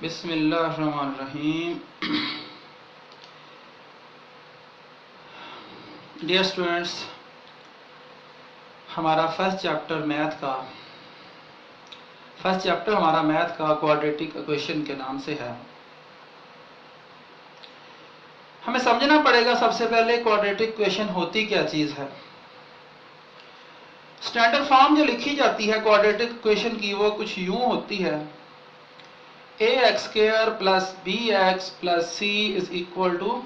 बिस्मिल्लाहिर्रहमानिर्रहीम। Dear students, हमारा first chapter हमारा मैथ का क्वाड्रेटिक इक्वेशन के नाम से है। हमें समझना पड़ेगा सबसे पहले क्वाड्रेटिक इक्वेशन होती क्या चीज है। स्टैंडर्ड फॉर्म जो लिखी जाती है क्वाड्रेटिक इक्वेशन की वो कुछ यूं होती है, ax square plus bx plus c is equal to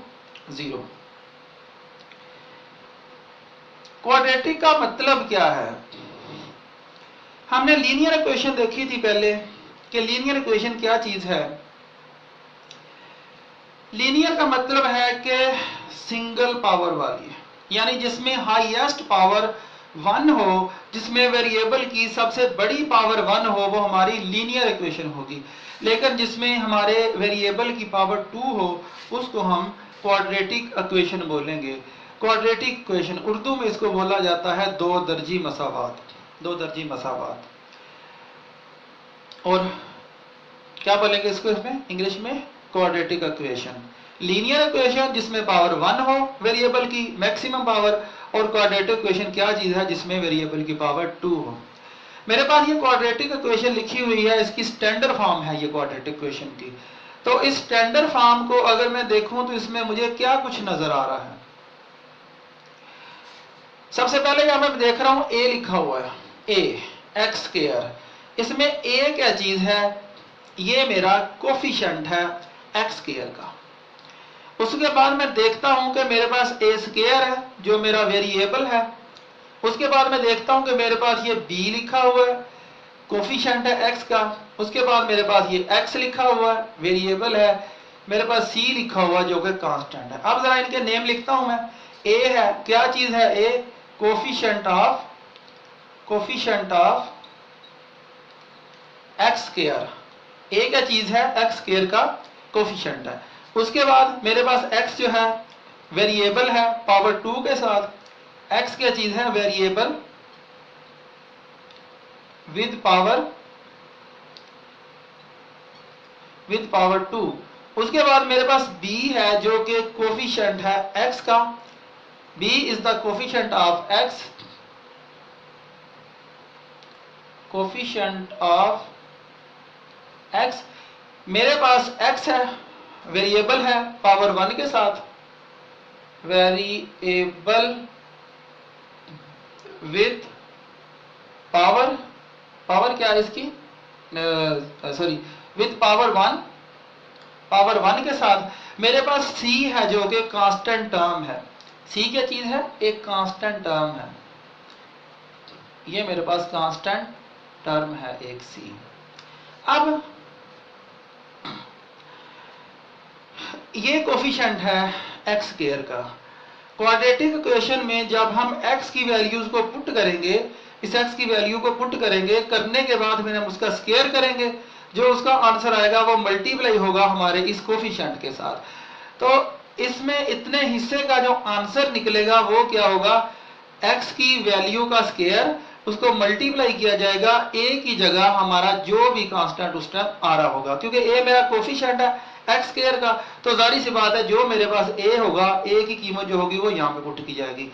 0। Quadratic का मतलब क्या है? हमने लीनियर इक्वेशन देखी थी पहले कि लीनियर इक्वेशन क्या चीज है। लीनियर का मतलब है कि सिंगल पावर वाली, यानी जिसमें हाईएस्ट पावर 1 हो, जिसमें वेरिएबल की सबसे बड़ी पावर 1 हो, वो हमारी लीनियर इक्वेशन होगी। लेकिन जिसमें हमारे वेरिएबल की पावर 2 हो, उसको हम क्वाड्रेटिक इक्वेशन बोलेंगे। क्वाड्रेटिक इक्वेशन उर्दू में इसको बोला जाता है दो दर्जी मसावात। और क्या बोलेंगे इसको इसमें इंग्लिश में? Quadratic equation. लीनियर इक्वेशन जिसमें पावर 1 हो वेरिएबल की मैक्सिमम पावर, और क्वाड्रेटिक इक्वेशन क्या चीज है जिसमें वेरिएबल की पावर 2 हो। मेरे पास ये क्वाड्रेटिक इक्वेशन लिखी हुई है, इसकी स्टैंडर्ड फॉर्म है ये क्वाड्रेटिक इक्वेशन की। तो इस स्टैंडर्ड फॉर्म को अगर मैं देखूं तो इसमें मुझे क्या कुछ नजर आ रहा है। सबसे पहले यहां मैं देख रहा हूं a लिखा हुआ है, a एक्स स्क्वायर। इसमें a क्या चीज है? ये मेरा कोफिशिएंट है एक्स स्क्वायर का। उसके बाद मैं देखता हूं कि मेरे पास a स्क्वायर है जो मेरा वेरिएबल है। उसके बाद मैं देखता हूं कि मेरे पास ये b लिखा हुआ है, कोफिशिएंट है x का। उसके बाद मेरे पास ये x लिखा हुआ है, वेरिएबल है। मेरे पास c लिखा हुआ है जो कि कांस्टेंट है। अब जरा इनके नेम लिखता हूं मैं। a है, क्या चीज है a? Coefficient of x square. a क्या चीज है? एक्स स्क्वायर का कोफिशिएंट है। उसके बाद मेरे पास x जो है वेरिएबल है पावर 2 के साथ। x क्या चीज है? Variable with power 2। उसके बाद मेरे पास b है जो कि कोफिशिएंट है x का। b is the coefficient of x, मेरे पास x है, वेरिएबल है पावर 1 के साथ, वेरिएबल विथ पावर क्या है इसकी? सॉरी, विथ पावर 1 के साथ। मेरे पास c है जो कि कांस्टेंट टर्म है। c क्या चीज है? एक कांस्टेंट टर्म है। ये मेरे पास कांस्टेंट टर्म है एक c। अब ये कोफिशिएंट है एक्स स्क्वायर का। क्वाड्रेटिक इक्वेशन में जब हम x की वैल्यूज को पुट करेंगे, इस x की वैल्यू को पुट करेंगे, करने के बाद फिर हम उसका स्क्वायर करेंगे, जो उसका आंसर आएगा वो मल्टीप्लाई होगा हमारे इस कोफिशिएंट के साथ। तो इसमें इतने हिस्से का जो आंसर निकलेगा वो क्या होगा? x की वैल्यू का स्क्वायर, उसको मल्टीप्लाई किया जाएगा a की जगह हमारा जो भी कांस्टेंट उस टाइम आ रहा होगा, क्योंकि a मेरा कोफिशिएंट है एक्स स्क्वायर का। तो जाहिर सी बात है जो मेरे पास a होगा, a की कीमत जो होगी वो यहाँ पे पुट की जाएगी।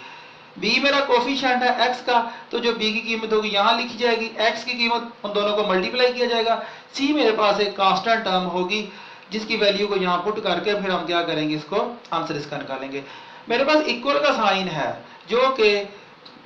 b मेरा कोफिशिएंट है x का, तो जो b की कीमत होगी यहाँ लिखी जाएगी, x की कीमत उन दोनों को मल्टीप्लाई किया जाएगा। c मेरे पास एक कांस्टेंट टर्म होगी जिसकी वैल्यू को यहाँ पुट करके फिर हम क्या करेंगे, इसको आंसर इसका निकालेंगे। मेरे पास इक्वल का साइन है जो कि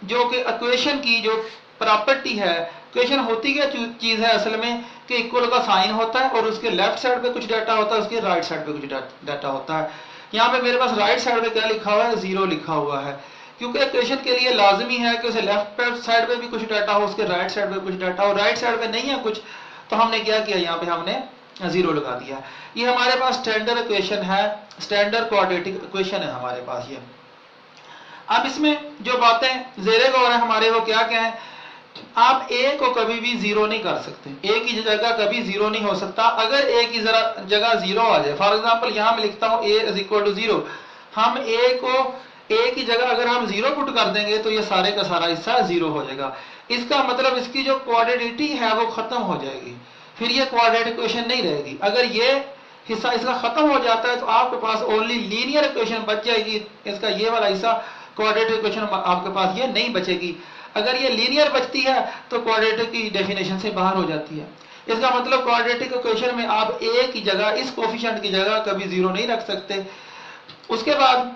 इक्वेशन की जो प्रॉपर्टी है। इक्वेशन होती क्या चीज है असल में कि इक्वल का साइन होता है और उसके लेफ्ट साइड पे कुछ डाटा होता है, उसके राइट साइड पे कुछ डाटा होता है। यहाँ पे मेरे पास राइट साइड पे क्या लिखा हुआ है? 0 लिखा हुआ है, क्योंकि इक्वेशन के लिए लाजमी है कि उसे लेफ्ट साइड पे भी कुछ डाटा हो, उसके राइट साइड पे कुछ डाटा हो। राइट साइड पे नहीं है कुछ, तो हमने क्या किया, यहाँ पे हमने 0 लगा दिया। ये हमारे पास स्टैंडर्ड इक्वेशन है, स्टैंडर्ड क्वाड्रेटिक इक्वेशन है हमारे पास ये। अब इसमें जो बातें ज़ेरे गौर है हमारे वो क्या क्या है? आप a को कभी भी 0 नहीं कर सकते, a की जगह कभी 0 नहीं हो सकता। अगर a की जगह 0 आ जाए, फॉर एग्जांपल यहां मैं लिखता हूं a इज इक्वल टू 0, हम a की जगह अगर हम 0 पुट कर देंगे तो ये सारे का सारा हिस्सा 0 हो जाएगा। इसका मतलब इसकी जो क्वाड्रेटिटी है वो खत्म हो जाएगी। फिर ये क्वाड्रेटिक इक्वेशन नहीं रहेगी। अगर ये हिस्सा इसका खत्म हो जाता है तो आपके पास ओनली लीनियर इक्वेशन बच जाएगी। इसका ये वाला हिस्सा क्वाड्रेटिक इक्वेशन आपके पास ये नहीं बचेगी। अगर ये लीनियर बचती है तो क्वाड्रेटिक की डेफिनेशन से बाहर हो जाती है। इसका मतलब क्वाड्रेटिक इक्वेशन में आप ए की जगह, इस कोफिशिएंट की जगह कभी जीरो नहीं रख सकते। उसके बाद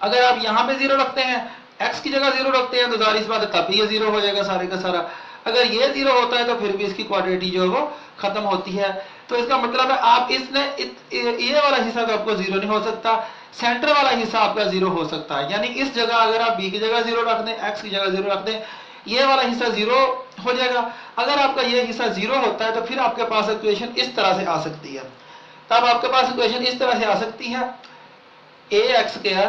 अगर आप यहाँ पे जीरो रखते हैं, एक्स की जगह जीरो रखते हैं, तो जाहिर सी बात है तब भी ये जीरो हो जाएगा सारे का सारा। अगर ये जीरो होता है तो फिर भी इसकी क्वाड्रेटिक जो है वो खत्म होती है। तो इसका मतलब है आप ये वाला हिस्सा तो आपको जीरो नहीं हो सकता, सेंटर वाला हिस्सा आपका जीरो हो सकता है। यानी इस जगह अगर आप बी की जगह जीरो रख दें, एक्स की जगह जीरो रख दें, ये वाला हिस्सा जीरो हो जाएगा। अगर आपका ये हिस्सा जीरो होता है तो फिर आपके पास इक्वेशन इस तरह से आ सकती है। तब आपके पास इक्वेशन इस तरह से आ सकती है, ए एक्स स्क्वायर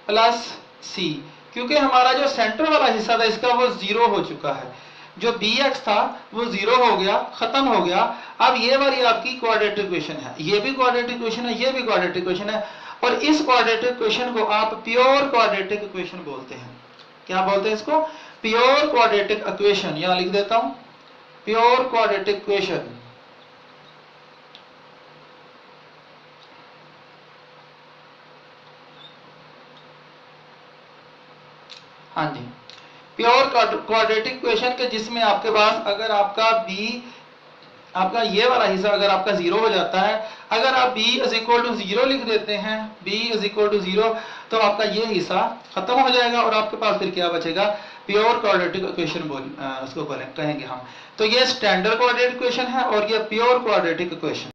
प्लस सी, क्योंकि हमारा जो सेंटर वाला हिस्सा था इसका वो जीरो हो चुका है। जो बी एक्स था वो जीरो हो गया, खत्म हो गया। अब ये वाली आपकी क्वाड्रेटिक इक्वेशन है, ये भी क्वाड्रेटिक इक्वेशन है, ये भी क्वाड्रेटिक इक्वेशन है, और इस क्वाड्रेटिक इक्वेशन को आप प्योर क्वाड्रेटिक इक्वेशन बोलते हैं। क्या बोलते हैं इसको? Pure quadratic equation. यहां लिख देता हूं, प्योर क्वाड्रेटिक इक्वेशन। हाँ जी, प्योर क्वाड्रेटिक इक्वेशन के जिसमें आपके पास अगर आपका बी, आपका ये वाला हिस्सा अगर आपका जीरो हो जाता है, अगर आप b is equal to zero लिख देते हैं, b is equal to zero, तो आपका ये हिस्सा खत्म हो जाएगा और आपके पास फिर क्या बचेगा? प्योर क्वाड्रेटिक इक्वेशन उसको कहेंगे हम। तो ये स्टैंडर्ड क्वाड्रेटिक इक्वेशन है और ये प्योर क्वाड्रेटिक इक्वेशन।